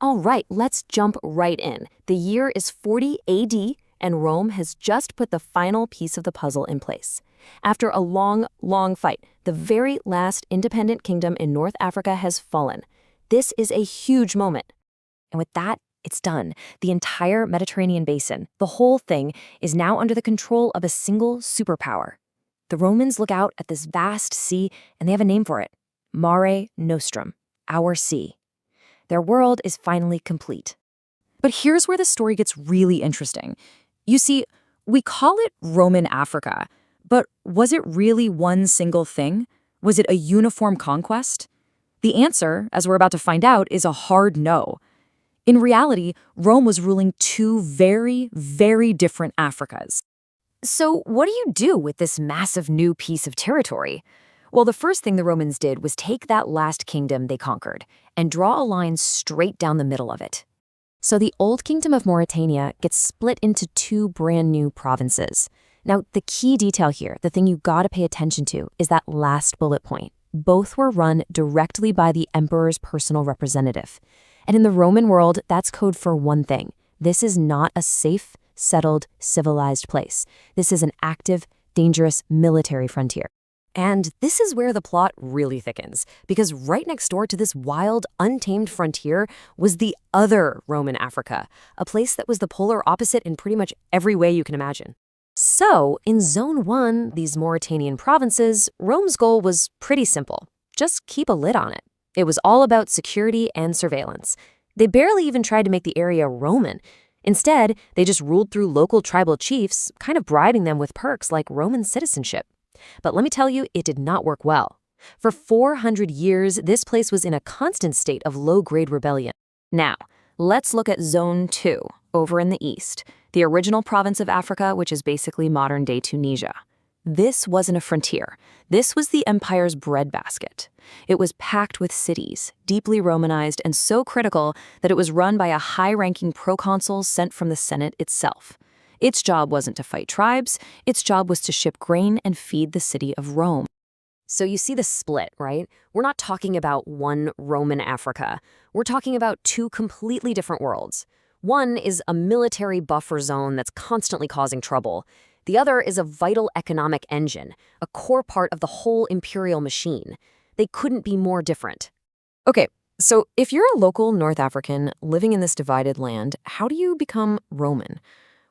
All right, let's jump right in. The year is 40 AD, and Rome has just put the final piece of the puzzle in place. After a long, long fight, the very last independent kingdom in North Africa has fallen. This is a huge moment. And with that, it's done. The entire Mediterranean basin, the whole thing, is now under the control of a single superpower. The Romans look out at this vast sea, and they have a name for it: Mare Nostrum, our sea. Their world is finally complete. But here's where the story gets really interesting. You see, we call it Roman Africa, but was it really one single thing? Was it a uniform conquest? The answer, as we're about to find out, is a hard no. In reality, Rome was ruling two very, very different Africas. So what do you do with this massive new piece of territory? Well, the first thing the Romans did was take that last kingdom they conquered and draw a line straight down the middle of it. So the old kingdom of Mauretania gets split into two brand new provinces. Now, the key detail here, the thing you gotta pay attention to, is that last bullet point. Both were run directly by the emperor's personal representative. And in the Roman world, that's code for one thing. This is not a safe, settled, civilized place. This is an active, dangerous military frontier. And this is where the plot really thickens, because right next door to this wild, untamed frontier was the other Roman Africa, a place that was the polar opposite in pretty much every way you can imagine. So, in Zone 1, these Mauritanian provinces, Rome's goal was pretty simple: just keep a lid on it. It was all about security and surveillance. They barely even tried to make the area Roman. Instead, they just ruled through local tribal chiefs, kind of bribing them with perks like Roman citizenship. But let me tell you, it did not work well. For 400 years, this place was in a constant state of low-grade rebellion. Now, let's look at Zone 2, over in the east, the original province of Africa, which is basically modern-day Tunisia. This wasn't a frontier. This was the empire's breadbasket. It was packed with cities, deeply Romanized, and so critical that it was run by a high-ranking proconsul sent from the Senate itself. Its job wasn't to fight tribes. Its job was to ship grain and feed the city of Rome. So you see the split, right? We're not talking about one Roman Africa. We're talking about two completely different worlds. One is a military buffer zone that's constantly causing trouble. The other is a vital economic engine, a core part of the whole imperial machine. They couldn't be more different. Okay, so if you're a local North African living in this divided land, how do you become Roman?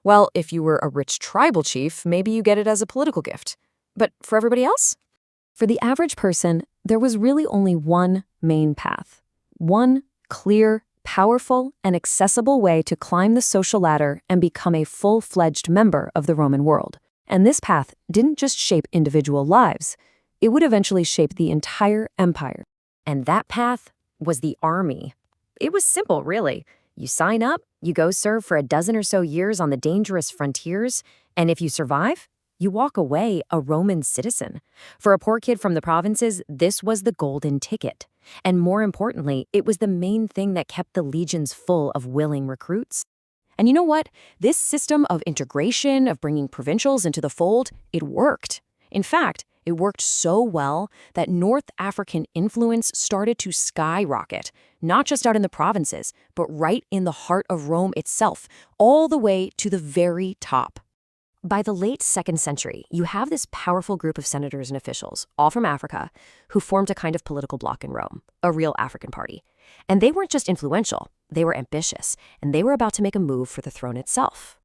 Well, if you were a rich tribal chief, maybe you get it as a political gift. But for everybody else? For the average person, there was really only one main path. One clear, powerful, and accessible way to climb the social ladder and become a full-fledged member of the Roman world. And this path didn't just shape individual lives. It would eventually shape the entire empire. And that path was the army. It was simple, really. You sign up, you go serve for a dozen or so years on the dangerous frontiers, and if you survive, you walk away a Roman citizen. For a poor kid from the provinces, this was the golden ticket. And more importantly, it was the main thing that kept the legions full of willing recruits. And you know what? This system of integration, of bringing provincials into the fold, it worked. In fact, it worked so well that North African influence started to skyrocket, not just out in the provinces, but right in the heart of Rome itself, all the way to the very top. By the late 2nd century, you have this powerful group of senators and officials, all from Africa, who formed a kind of political bloc in Rome, a real African party. And they weren't just influential, they were ambitious, and they were about to make a move for the throne itself.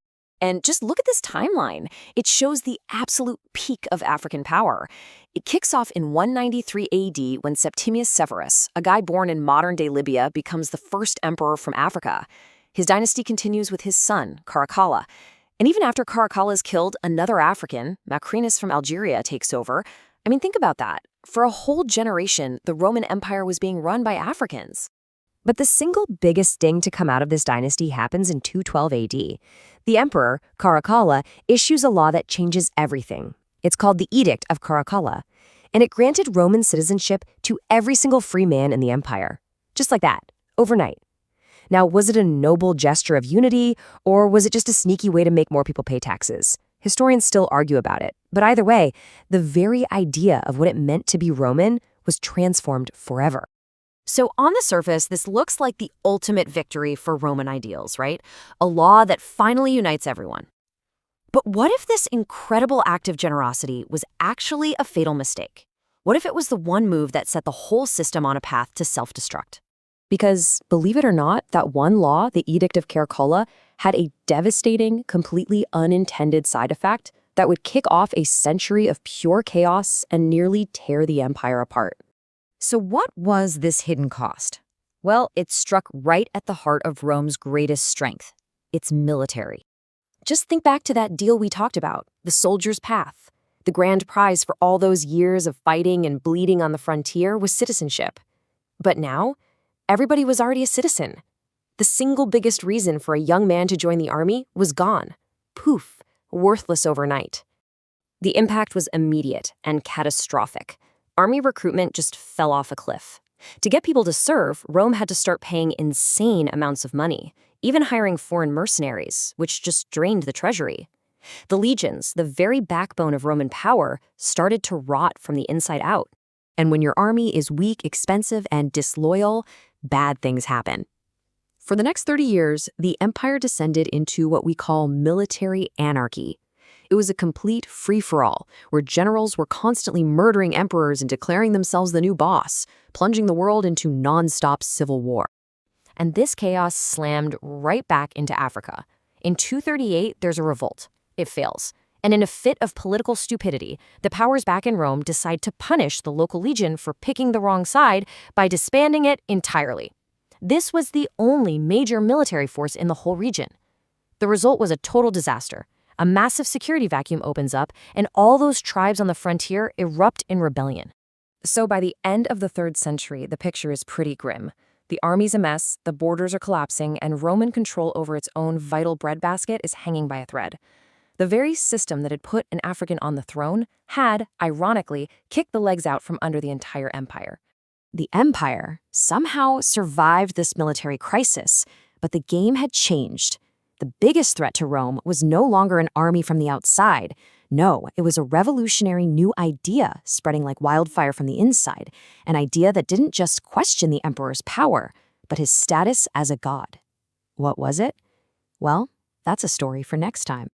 And just look at this timeline. It shows the absolute peak of African power. It kicks off in 193 AD when Septimius Severus, a guy born in modern-day Libya, becomes the first emperor from Africa. His dynasty continues with his son, Caracalla. And even after Caracalla is killed, another African, Macrinus from Algeria, takes over. I mean, think about that. For a whole generation, the Roman Empire was being run by Africans. But the single biggest thing to come out of this dynasty happens in 212 AD. The emperor, Caracalla, issues a law that changes everything. It's called the Edict of Caracalla, and it granted Roman citizenship to every single free man in the empire. Just like that, overnight. Now, was it a noble gesture of unity, or was it just a sneaky way to make more people pay taxes? Historians still argue about it, but either way, the very idea of what it meant to be Roman was transformed forever. So on the surface, this looks like the ultimate victory for Roman ideals, right? A law that finally unites everyone. But what if this incredible act of generosity was actually a fatal mistake? What if it was the one move that set the whole system on a path to self-destruct? Because, believe it or not, that one law, the Edict of Caracalla, had a devastating, completely unintended side effect that would kick off a century of pure chaos and nearly tear the empire apart. So what was this hidden cost? Well, it struck right at the heart of Rome's greatest strength, its military. Just think back to that deal we talked about, the soldier's path. The grand prize for all those years of fighting and bleeding on the frontier was citizenship. But now, everybody was already a citizen. The single biggest reason for a young man to join the army was gone. Poof, worthless overnight. The impact was immediate and catastrophic. Army recruitment just fell off a cliff. To get people to serve, Rome had to start paying insane amounts of money, even hiring foreign mercenaries, which just drained the treasury. The legions, the very backbone of Roman power, started to rot from the inside out. And when your army is weak, expensive, and disloyal, bad things happen. For the next 30 years, the empire descended into what we call military anarchy. It was a complete free-for-all, where generals were constantly murdering emperors and declaring themselves the new boss, plunging the world into non-stop civil war. And this chaos slammed right back into Africa. In 238, there's a revolt. It fails. And in a fit of political stupidity, the powers back in Rome decide to punish the local legion for picking the wrong side by disbanding it entirely. This was the only major military force in the whole region. The result was a total disaster. A massive security vacuum opens up, and all those tribes on the frontier erupt in rebellion. So by the end of the 3rd century, the picture is pretty grim. The army's a mess, the borders are collapsing, and Roman control over its own vital breadbasket is hanging by a thread. The very system that had put an African on the throne had, ironically, kicked the legs out from under the entire empire. The empire somehow survived this military crisis, but the game had changed. The biggest threat to Rome was no longer an army from the outside. No, it was a revolutionary new idea spreading like wildfire from the inside, an idea that didn't just question the emperor's power, but his status as a god. What was it? Well, that's a story for next time.